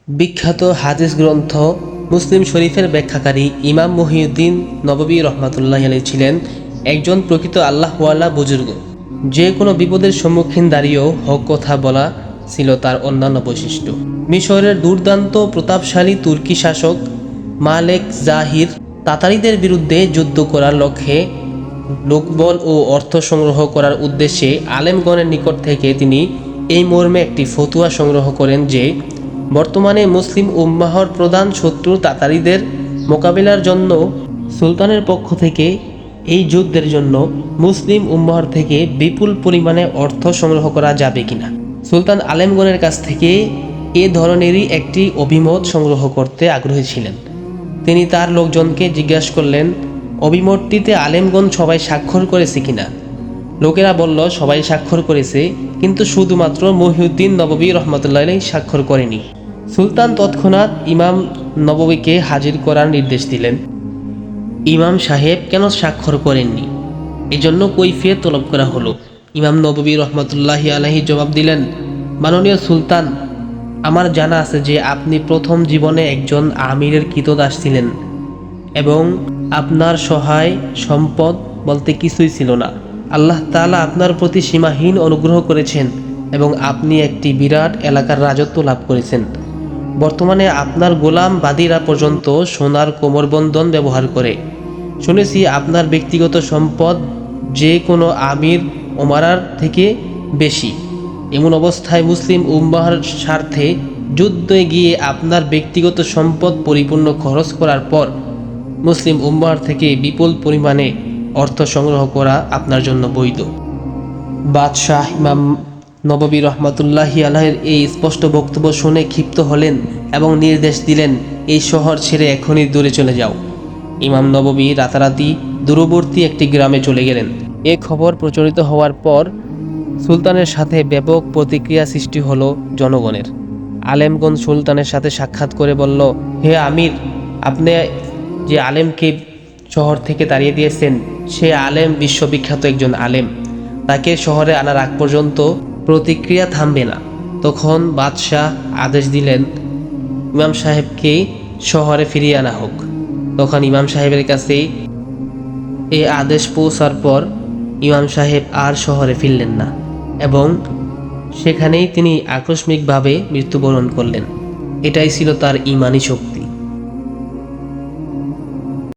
বিখ্যাত হাদিস গ্রন্থ মুসলিম শরীফের ব্যাখ্যাকারী ইমাম মুহিউদ্দিন নববী রহমাতুল্লাহ আলাইহি ছিলেন একজন প্রকৃত আল্লাহওয়ালা বুজুর্গ। যে কোনো বিপদের সম্মুখীন দাঁড়িয়েও হক কথা বলা ছিল তার অন্যান্য বৈশিষ্ট্য। মিশরের দুর্দান্ত প্রতাপশালী তুর্কি শাসক মালেক জাহির তাতারিদের বিরুদ্ধে যুদ্ধ করার লক্ষ্যে লোকবল ও অর্থ সংগ্রহ করার উদ্দেশ্যে আলেমগণের নিকট থেকে তিনি এই মর্মে একটি ফতুয়া সংগ্রহ করেন যে বর্তমানে মুসলিম উম্মাহর প্রধান শত্রু তাতারিদের মোকাবিলার জন্য সুলতানের পক্ষ থেকে এই যুদ্ধের জন্য মুসলিম উম্মাহর থেকে বিপুল পরিমাণে অর্থ সংগ্রহ করা যাবে কিনা। সুলতান আলেমগণের কাছ থেকে এ ধরনেরই একটি অভিমত সংগ্রহ করতে আগ্রহী ছিলেন। তিনি তার লোকজনকে জিজ্ঞাসা করলেন, অভিমতটিতে আলেমগণ সবাই স্বাক্ষর করেছে কিনা। লোকেরা বলল, সবাই স্বাক্ষর করেছে, কিন্তু শুধুমাত্র মুহিউদ্দিন নববী রহমতুল্লাহ আলাইহি স্বাক্ষর করেনি। সুলতান তৎক্ষণাৎ ইমাম নববীকে হাজির করার নির্দেশ দিলেন। ইমাম সাহেব কেন স্বাক্ষর করেননি, এজন্য কৈফিয়ত তলব করা হলো। ইমাম নববী রহমতুল্লাহ আলাইহি জবাব দিলেন, মাননীয় সুলতান, আমার জানা আছে যে আপনি প্রথম জীবনে একজন আমিরের কৃতদাস ছিলেন এবং আপনার সহায় সম্পদ বলতে কিছুই ছিল না। আল্লাহ তাআলা আপনার প্রতি সীমাহীন অনুগ্রহ করেছেন এবং আপনি একটি বিরাট এলাকার রাজত্ব লাভ করেছেন। বর্তমানে আপনার গোলাম বাদীরা পর্যন্ত সোনার কোমরবন্ধন ব্যবহার করে। শুনেছি আপনার ব্যক্তিগত সম্পদ যে কোনো আমির ওমারার থেকে বেশি। এমন অবস্থায় মুসলিম উম্মাহর স্বার্থে যুদ্ধে গিয়ে আপনার ব্যক্তিগত সম্পদ পরিপূর্ণ খরচ করার পর মুসলিম উম্মাহর থেকে বিপুল পরিমাণে অর্থ সংগ্রহ করা আপনার জন্য বৈধ। বাদশাহ ইমাম নববী রহমতুল্লাহি আলাইহির এই স্পষ্ট বক্তব্য শুনে ক্ষিপ্ত হলেন এবং নির্দেশ দিলেন, এই শহর ছেড়ে এখনই দূরে চলে যাও। ইমাম নববী রাতারাতি দূরবর্তী একটি গ্রামে চলে গেলেন। এ খবর প্রচারিত হওয়ার পর সুলতানের সাথে ব্যাপক প্রতিক্রিয়া সৃষ্টি হলো জনগণের। আলেমগণ সুলতানের সাথে সাক্ষাৎ করে বলল, হে আমির, আপনি যে আলেমকে শহর থেকে তাড়িয়ে দিয়েছেন, সে আলেম বিশ্ববিখ্যাত একজন আলেম। তাকে শহরে আনার আগ পর্যন্ত প্রতিক্রিয়া থামবে না। তখন বাদশাহ আদেশ দিলেন, ইমাম সাহেবকে শহরে ফিরিয়ে আনা হোক। তখন ইমাম সাহেবের কাছে এই আদেশ পৌঁছার পর ইমাম সাহেব আর শহরে ফিরলেন না এবং সেখানেই তিনি আকস্মিকভাবে মৃত্যুবরণ করলেন। এটাই ছিল তার ঈমানি শক্তি।